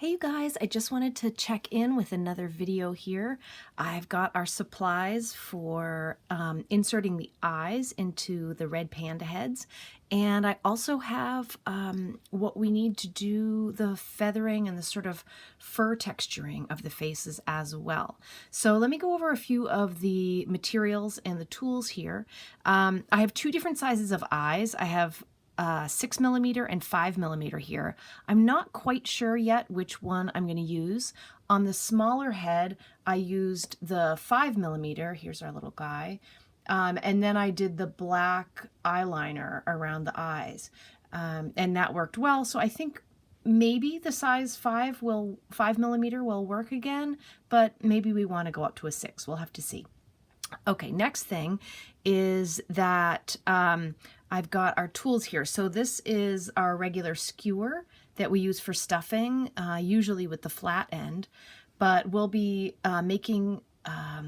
Hey you guys, I just wanted to check in with another video here. I've got our supplies for inserting the eyes into the red panda heads, and I also have what we need to do the feathering and the sort of fur texturing of the faces as well. So let me go over a few of the materials and the tools here. I have two different sizes of eyes. I have 6mm and 5mm here. I'm not quite sure yet which one I'm going to use. On the smaller head, I used the 5mm. Here's our little guy. And then I did the black eyeliner around the eyes. And that worked well. So I think maybe the size 5mm will work again, but maybe we want to go up to a 6. We'll have to see. Okay, next thing is that I've got our tools here. So this is our regular skewer that we use for stuffing, usually with the flat end, but we'll be making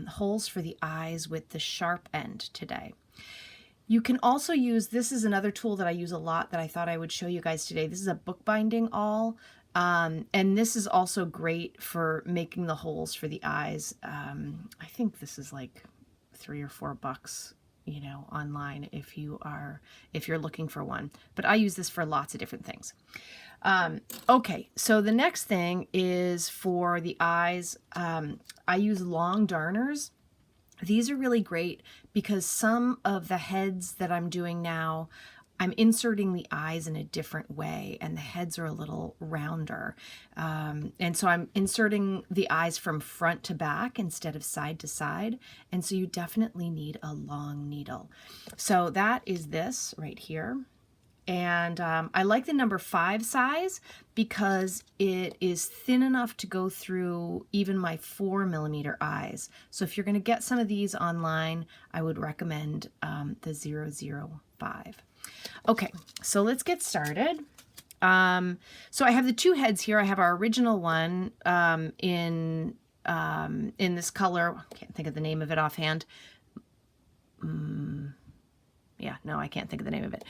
holes for the eyes with the sharp end today. You can also use, this is another tool that I use a lot that I thought I would show you guys today. This is a bookbinding awl. And this is also great for making the holes for the eyes. I think this is like $3 or $4, you know, online if you're looking for one. But I use this for lots of different things. Okay, so the next thing is for the eyes. I use long darners. These are really great because some of the heads that I'm doing now, I'm inserting the eyes in a different way and the heads are a little rounder. And so I'm inserting the eyes from front to back instead of side to side. And so you definitely need a long needle. So that is this right here. And I like the number 5 size because it is thin enough to go through even my 4mm eyes. So if you're going to get some of these online, I would recommend the 005. Okay, so let's get started. So I have the two heads here. I have our original one in this color. I can't think of the name of it offhand. Yeah, no, I can't think of the name of it.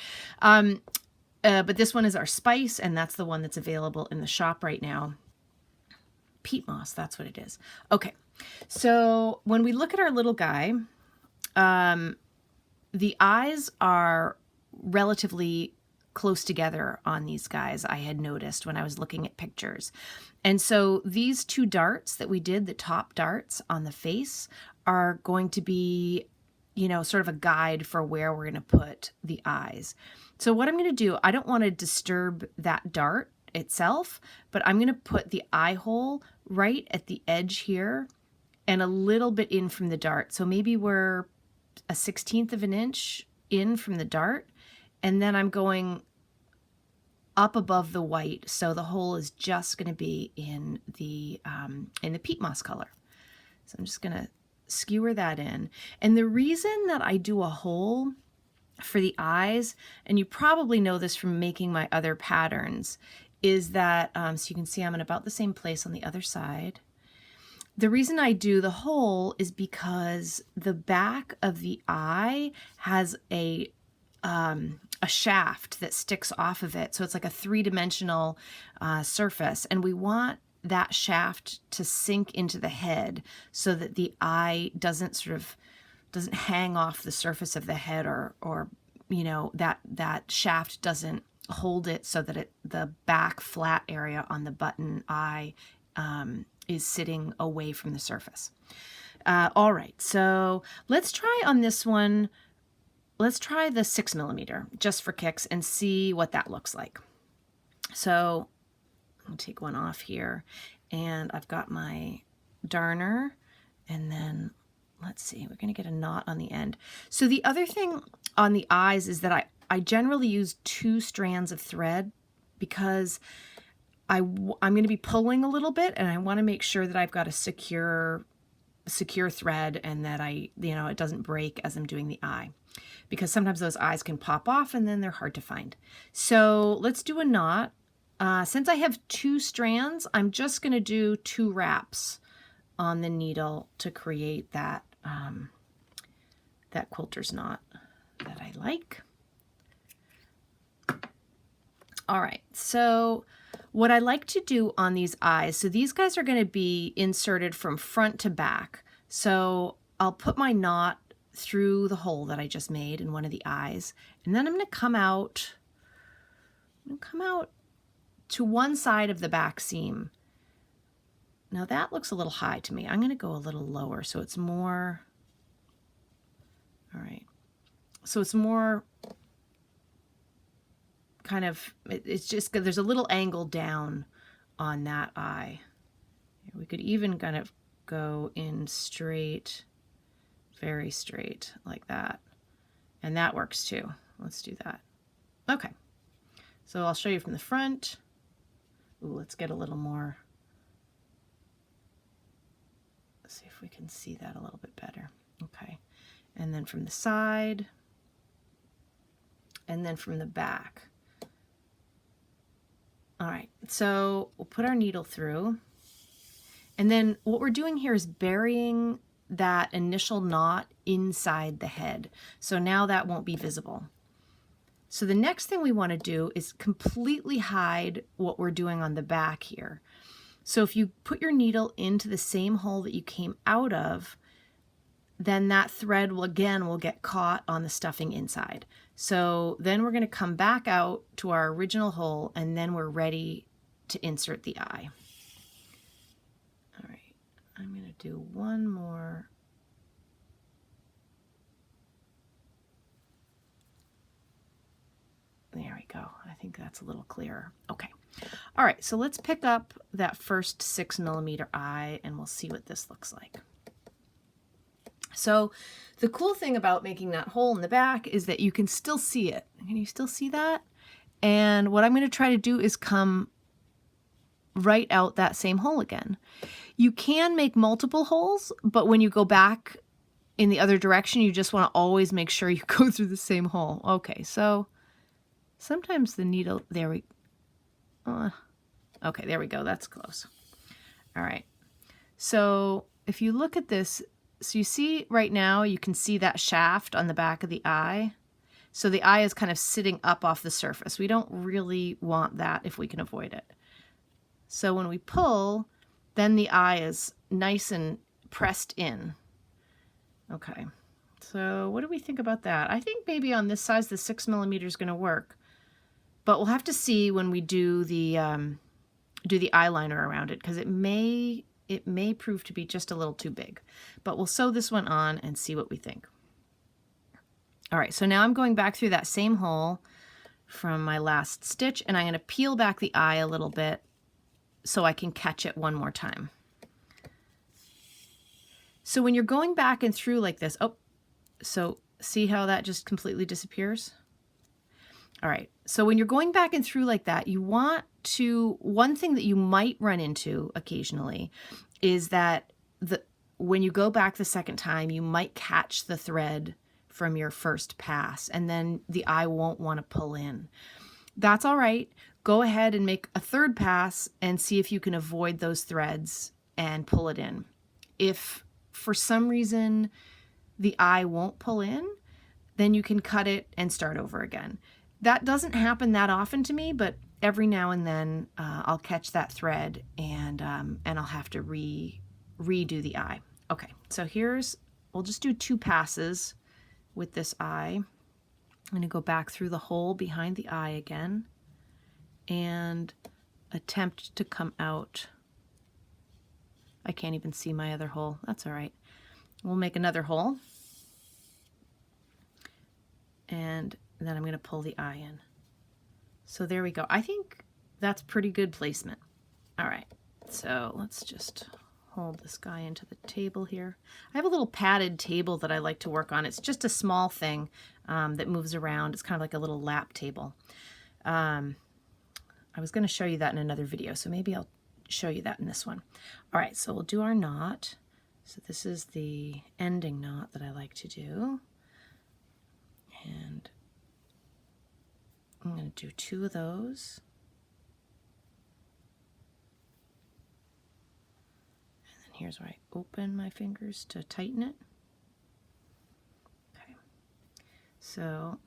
But this one is our spice, and that's the one that's available in the shop right now. Peat moss, that's what it is. Okay, so when we look at our little guy, the eyes are relatively close together on these guys, I had noticed when I was looking at pictures. And so these two darts that we did, the top darts on the face, are going to be, you know, sort of a guide for where we're going to put the eyes. So what I'm going to do, I don't want to disturb that dart itself, but I'm going to put the eye hole right at the edge here and a little bit in from the dart. So maybe we're a 1/16 of an inch in from the dart, and then I'm going up above the white. So the hole is just going to be in the peat moss color. So I'm just going to skewer that in. And the reason that I do a hole for the eyes, and you probably know this from making my other patterns, is that, so you can see I'm in about the same place on the other side. The reason I do the hole is because the back of the eye has a shaft that sticks off of it. So it's like a 3-dimensional surface, and we want that shaft to sink into the head so that the eye doesn't hang off the surface of the head, or you know, that shaft doesn't hold it so that the back flat area on the button eye is sitting away from the surface. All right, so let's try on this one. Let's try the 6mm just for kicks and see what that looks like. So I'll take one off here, and I've got my darner, and then let's see, we're going to get a knot on the end. So the other thing on the eyes is that I generally use 2 strands of thread because I'm going to be pulling a little bit, and I want to make sure that I've got a secure thread and that it doesn't break as I'm doing the eye, because sometimes those eyes can pop off and then they're hard to find. So let's do a knot. Since I have 2 strands, I'm just going to do 2 wraps on the needle to create that quilter's knot that I like. All right, so What I like to do on these eyes, so these guys are going to be inserted from front to back. So I'll put my knot through the hole that I just made in one of the eyes, and then I'm going to come out to one side of the back seam. Now that looks a little high to me. I'm going to go a little lower so it's more, all right. So it's more kind of, it's just, there's a little angle down on that eye. We could even kind of go in straight, very straight like that. And that works too. Let's do that. Okay. So I'll show you from the front. Ooh, let's get a little more. Let's see if we can see that a little bit better. Okay. And then from the side, and then from the back. All right, so we'll put our needle through, and then what we're doing here is burying that initial knot inside the head. So now that won't be visible. So the next thing we want to do is completely hide what we're doing on the back here. So if you put your needle into the same hole that you came out of, then that thread will get caught on the stuffing inside. So then we're going to come back out to our original hole, and then we're ready to insert the eye. All right, I'm going to do one more. There we go. I think that's a little clearer. Okay. All right, so let's pick up that first 6mm eye and we'll see what this looks like. So the cool thing about making that hole in the back is that you can still see it. Can you still see that? And what I'm going to try to do is come right out that same hole again. You can make multiple holes, but when you go back in the other direction, you just want to always make sure you go through the same hole. Okay, so sometimes the needle, okay, there we go. That's close. All right. So if you look at this, so you see right now, you can see that shaft on the back of the eye. So the eye is kind of sitting up off the surface. We don't really want that if we can avoid it. So when we pull, then the eye is nice and pressed in. Okay. So what do we think about that? I think maybe on this size, the 6mm is going to work, but we'll have to see when we do the eyeliner around it, because it may prove to be just a little too big, but we'll sew this one on and see what we think. All right, so now I'm going back through that same hole from my last stitch, and I'm going to peel back the eye a little bit so I can catch it one more time. So when you're going back and through like this, oh, so see how that just completely disappears? All right, so when you're going back and through like that, you want to, one thing that you might run into occasionally is that when you go back the second time, you might catch the thread from your first pass, and then the eye won't want to pull in. That's all right. Go ahead and make a third pass and see if you can avoid those threads and pull it in. If for some reason the eye won't pull in, then you can cut it and start over again. That doesn't happen that often to me, but every now and then I'll catch that thread and I'll have to redo the eye. Okay, so we'll just do 2 passes with this eye. I'm going to go back through the hole behind the eye again and attempt to come out. I can't even see my other hole. That's all right. We'll make another hole. And then I'm going to pull the eye in. So there we go. I think that's pretty good placement. All right, so let's just hold this guy into the table here. I have a little padded table that I like to work on. It's just a small thing that moves around. It's kind of like a little lap table. I was going to show you that in another video, so maybe I'll show you that in this one. All right, so we'll do our knot. So this is the ending knot that I like to do. And I'm going to do 2 of those. And then here's where I open my fingers to tighten it. Okay. So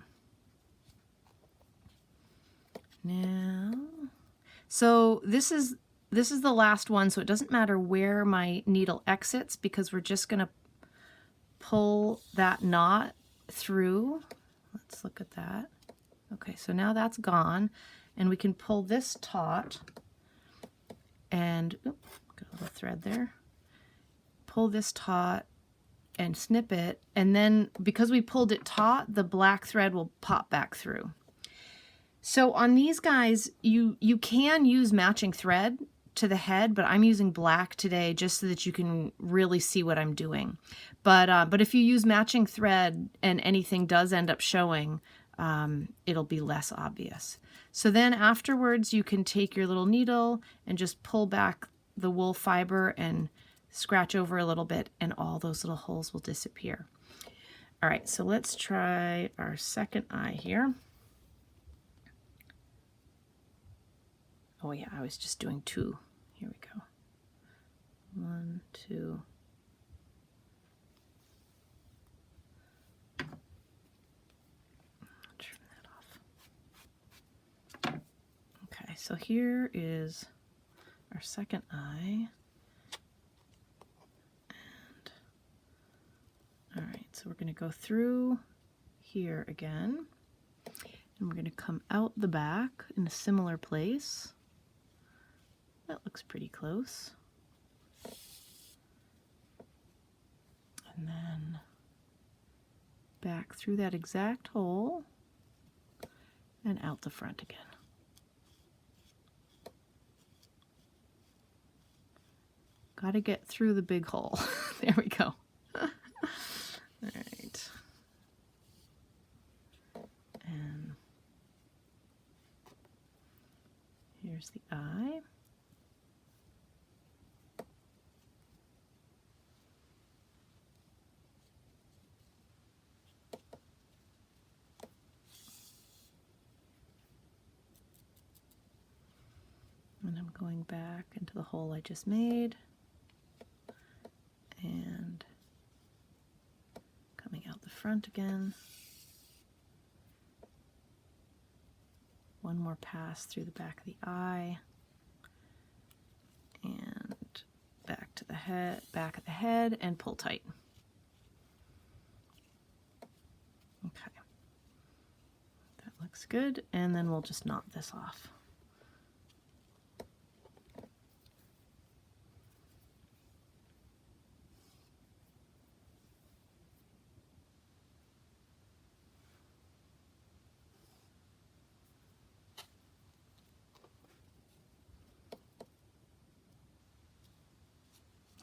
now, So this is the last one, so it doesn't matter where my needle exits because we're just going to pull that knot through. Let's look at that. Okay, so now that's gone, and we can pull this taut and got a little thread there. Pull this taut and snip it, and then because we pulled it taut, the black thread will pop back through. So on these guys, you can use matching thread to the head, but I'm using black today just so that you can really see what I'm doing. But if you use matching thread and anything does end up showing, it'll be less obvious. So then afterwards, you can take your little needle and just pull back the wool fiber and scratch over a little bit, and all those little holes will disappear. All right, so let's try our second eye here. Oh yeah, I was just doing 2. Here we go. 1, 2. Trim that off. Okay, so here is our second eye. All right, so we're going to go through here again, and we're going to come out the back in a similar place. That looks pretty close. And then back through that exact hole and out the front again. Got to get through the big hole. There we go. All right. And here's the eye. And I'm going back into the hole I just made and coming out the front again. One more pass through the back of the eye and back to the head, back of the head, and pull tight. Okay, that looks good, and then we'll just knot this off.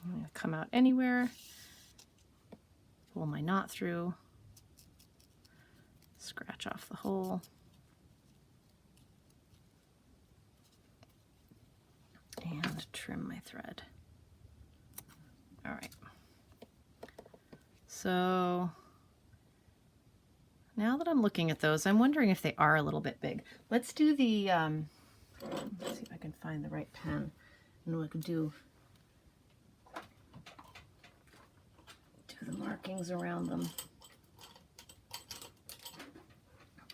I'm going to come out anywhere, pull my knot through, scratch off the hole, and trim my thread. All right. So now that I'm looking at those, I'm wondering if they are a little bit big. Let's do the, let's see if I can find the right pen and we can do the markings around them.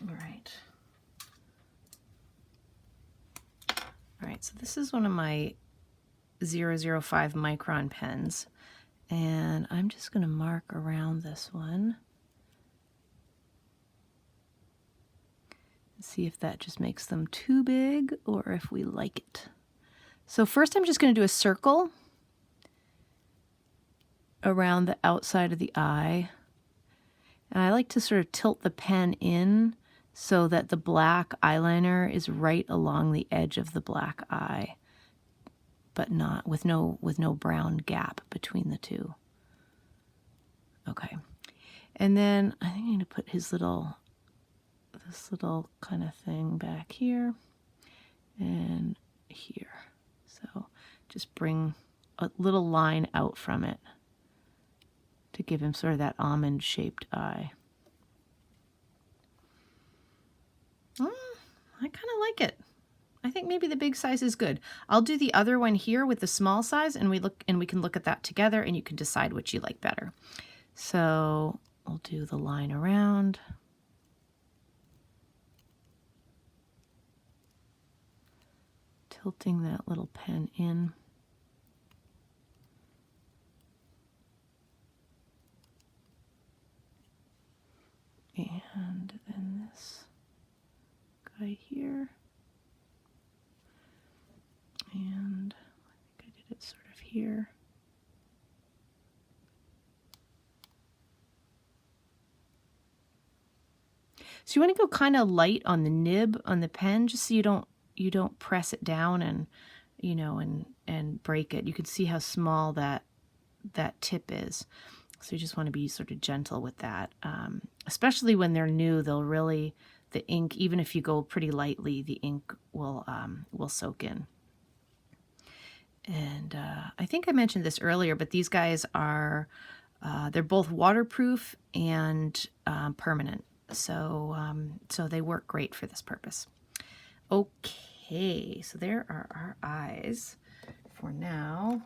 All right. All right, so this is one of my 005 micron pens, and I'm just going to mark around this one. See if that just makes them too big or if we like it. So first I'm just going to do a circle around the outside of the eye. And I like to sort of tilt the pen in so that the black eyeliner is right along the edge of the black eye, but not with no brown gap between the two. Okay. And then I think I'm going to put this little kind of thing back here and here. So just bring a little line out from it to give him sort of that almond-shaped eye. I kind of like it. I think maybe the big size is good. I'll do the other one here with the small size, and we can look at that together, and you can decide which you like better. So we'll do the line around. tilting that little pen in. And then this guy here. And I think I did it sort of here. So you want to go kind of light on the nib on the pen, just so you don't press it down and and break it. You can see how small that tip is. So you just want to be sort of gentle with that. Especially when they're new, the ink, even if you go pretty lightly, the ink will soak in. And I think I mentioned this earlier, but these guys are, they're both waterproof and permanent. So they work great for this purpose. Okay, so there are our eyes for now.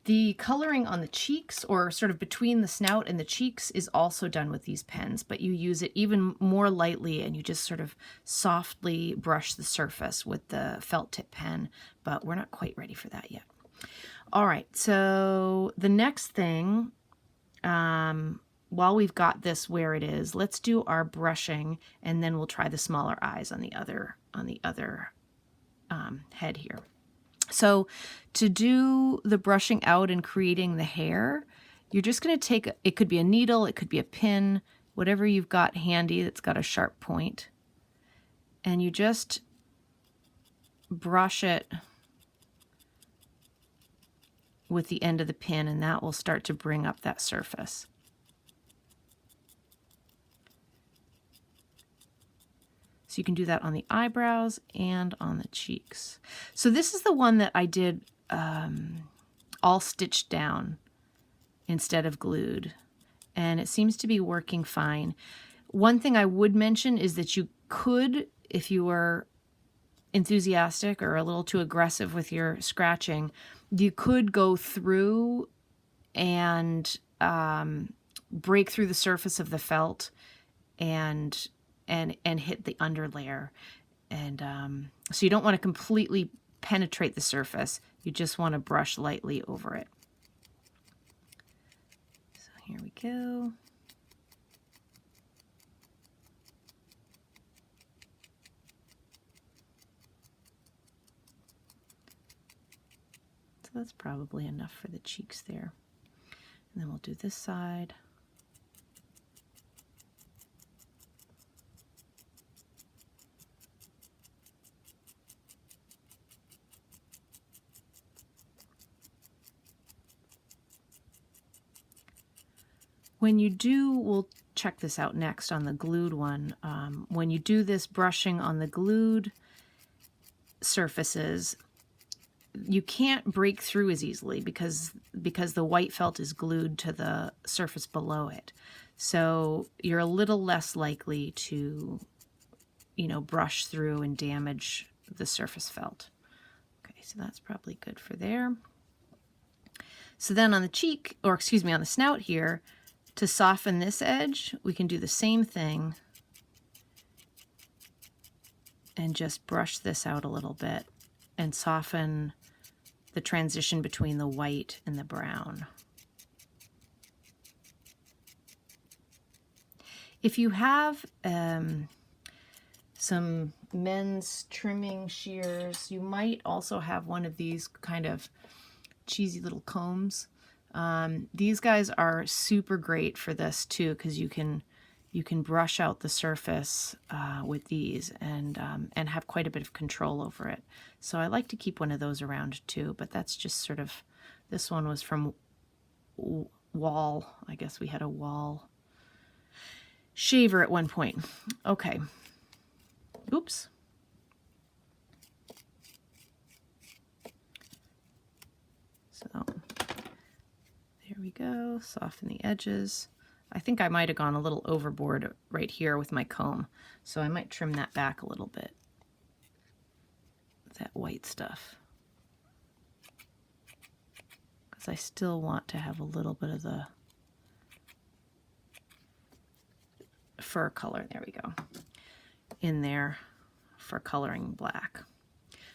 The coloring on the cheeks, or sort of between the snout and the cheeks, is also done with these pens, but you use it even more lightly and you just sort of softly brush the surface with the felt tip pen, but we're not quite ready for that yet. All right, so the next thing, while we've got this where it is, let's do our brushing, and then we'll try the smaller eyes on the other head here. So to do the brushing out and creating the hair, you're just going to take, it could be a needle, it could be a pin, whatever you've got handy that's got a sharp point, and you just brush it with the end of the pin, and that will start to bring up that surface. So you can do that on the eyebrows and on the cheeks. So this is the one that I did all stitched down instead of glued, and it seems to be working fine. One thing I would mention is that you could, if you were enthusiastic or a little too aggressive with your scratching, you could go through and break through the surface of the felt and hit the under layer. And so you don't want to completely penetrate the surface. You just want to brush lightly over it. So here we go. So that's probably enough for the cheeks there. And then we'll do this side. When you do, we'll check this out next on the glued one. When you do this brushing on the glued surfaces, you can't break through as easily because the white felt is glued to the surface below it. So you're a little less likely to, brush through and damage the surface felt. Okay, so that's probably good for there. So then on the cheek, or excuse me, on the snout here, to soften this edge, we can do the same thing and just brush this out a little bit and soften the transition between the white and the brown. If you have some men's trimming shears, you might also have one of these kind of cheesy little combs. These guys are super great for this too, because you can brush out the surface with these and have quite a bit of control over it. So I like to keep one of those around too, but that's just sort of, this one was from Wall. I guess we had a Wall shaver at one point. Okay. Oops. So there we go, soften the edges. I think I might have gone a little overboard right here with my comb, so I might trim that back a little bit, that white stuff, because I still want to have a little bit of the fur color, there we go, in there for coloring black.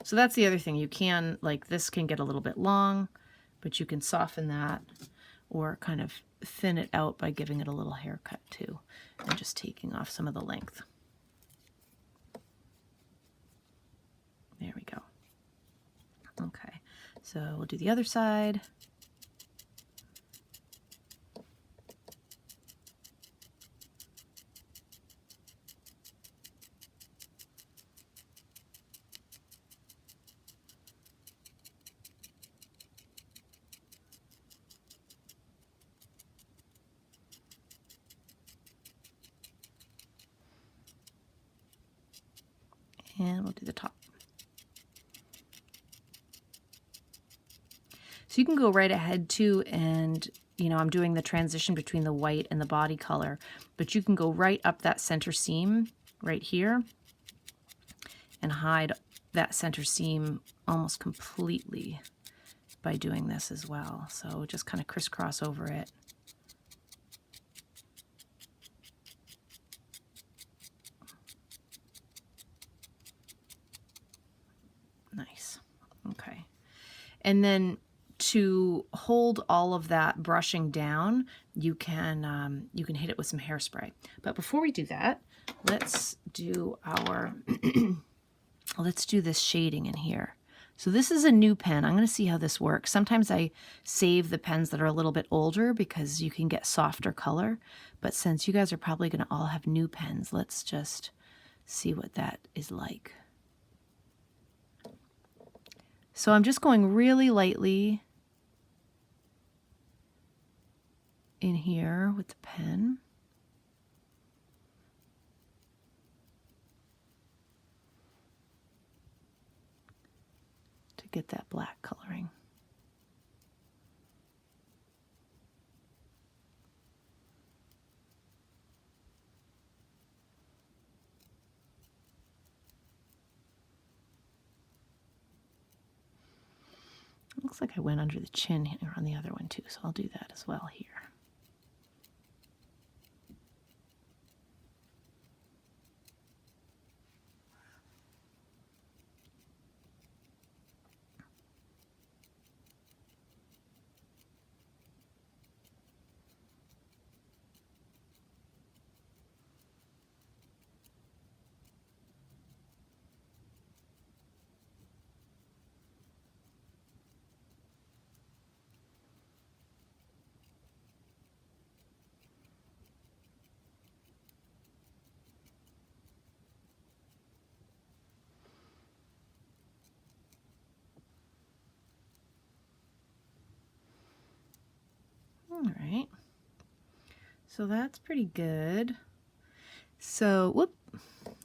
So that's the other thing. You can, like, this can get a little bit long, but you can soften that or kind of thin it out by giving it a little haircut too, and just taking off some of the length. There we go. Okay, so we'll do the other side. And we'll do the top. So you can go right ahead too, and you know, I'm doing the transition between the white and the body color, but you can go right up that center seam right here and hide that center seam almost completely by doing this as well. So just kind of crisscross over it. Nice. Okay. And then to hold all of that brushing down, you can hit it with some hairspray. But before we do that, let's do our let's do this shading in here. So this is a new pen. I'm going to see how this works. Sometimes I save the pens that are a little bit older because you can get softer color. But since you guys are probably going to all have new pens, let's just see what that is like. So I'm just going really lightly in here with the pen. To get that black coloring. Looks like I went under the chin here on the other one too, so I'll do that as well here. All right, so that's pretty good. So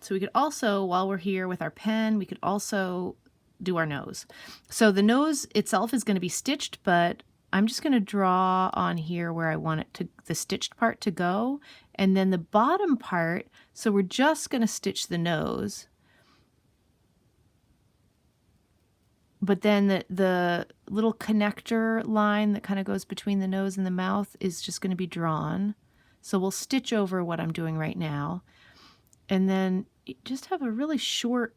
we could also, while we're here with our pen, we could also do our nose. So the nose itself is going to be stitched, but I'm just going to draw on here where I want it to, the stitched part to go, and then the bottom part, so we're just going to stitch the nose. But then the little connector line that kind of goes between the nose and the mouth is just going to be drawn. So we'll stitch over what I'm doing right now. And then just have a really short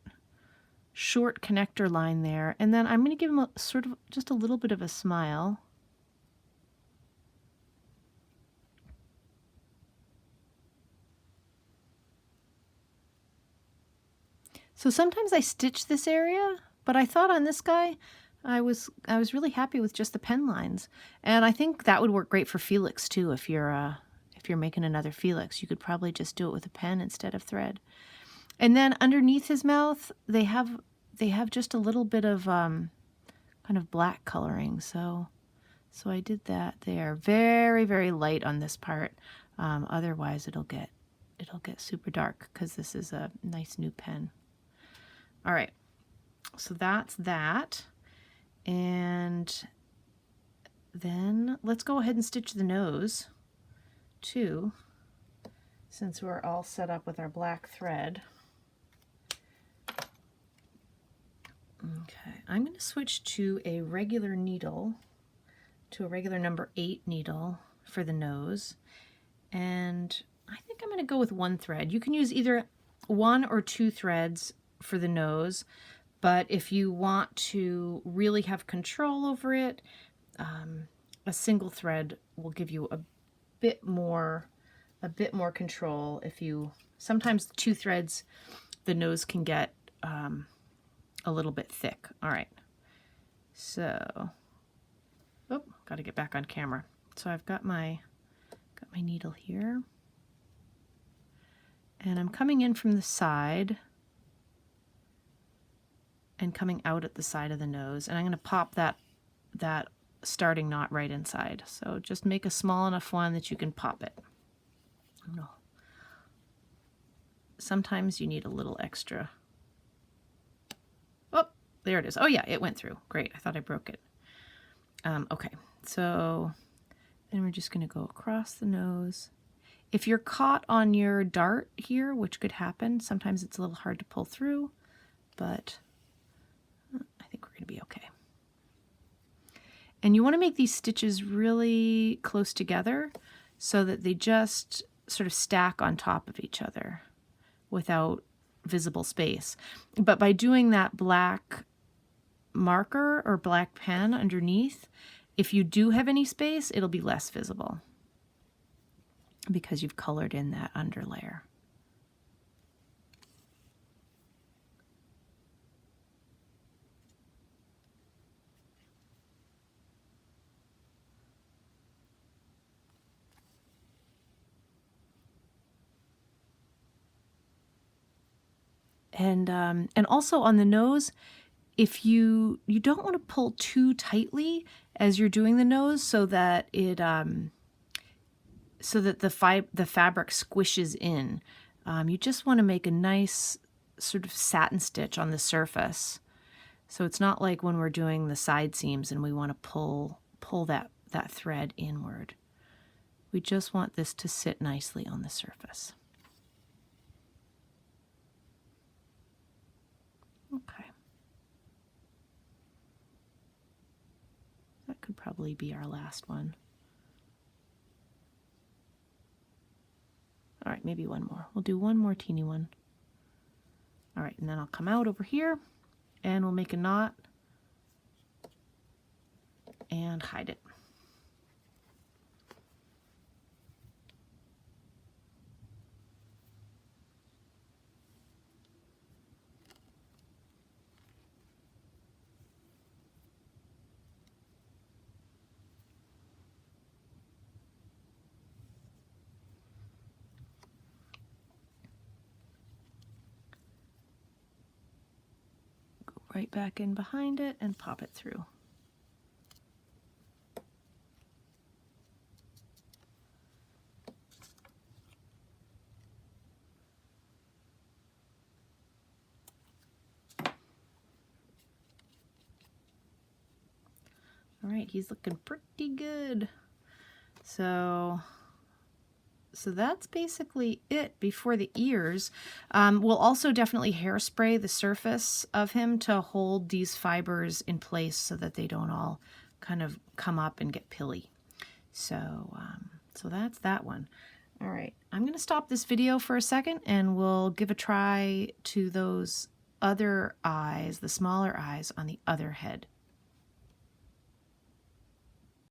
connector line there. And then I'm going to give him a sort of just a little bit of a smile. So sometimes I stitch this area, but I thought on this guy, I was really happy with just the pen lines. And I think that would work great for Felix too. If you're making another Felix, you could probably just do it with a pen instead of thread. And then underneath his mouth, they have just a little bit of kind of black coloring. So I did that there. Very, very light on this part. Otherwise it'll get super dark because this is a nice new pen. All right. So that's that. And then let's go ahead and stitch the nose too, since we're all set up with our black thread. Okay, I'm going to switch to a regular needle, to a regular number 8 needle for the nose. And I think I'm going to go with 1 thread. You can use either 1 or 2 threads for the nose, But if you want to really have control over it, a single thread will give you a bit more control. If you, sometimes two threads, the nose can get a little bit thick. All right, so, oh, got to get back on camera. So I've got my needle here, and I'm coming in from the side and coming out at the side of the nose, and I'm going to pop that starting knot right inside. So just make a small enough one that you can pop it. No. Sometimes you need a little extra. Oh, there it is. Oh yeah, it went through. Great. I thought I broke it. Okay, so then we're just going to go across the nose. If you're caught on your dart here, which could happen, sometimes it's a little hard to pull through, but I think we're going to be okay. And you want to make these stitches really close together so that they just sort of stack on top of each other without visible space. But by doing that black marker or black pen underneath, if you do have any space, it'll be less visible because you've colored in that under layer. And also on the nose, if you don't want to pull too tightly as you're doing the nose, so that it so that the fabric squishes in. You just want to make a nice sort of satin stitch on the surface. So it's not like when we're doing the side seams and we want to pull that thread inward. We just want this to sit nicely on the surface. Okay. That could probably be our last one. All right, maybe one more. We'll do one more teeny one. All right, and then I'll come out over here and we'll make a knot and hide it. Right back in behind it and pop it through. All right, he's looking pretty good. So that's basically it before the ears. We'll also definitely hairspray the surface of him to hold these fibers in place so that they don't all kind of come up and get pilly. So that's that one. All right, I'm going to stop this video for a second and we'll give a try to those other eyes, the smaller eyes on the other head.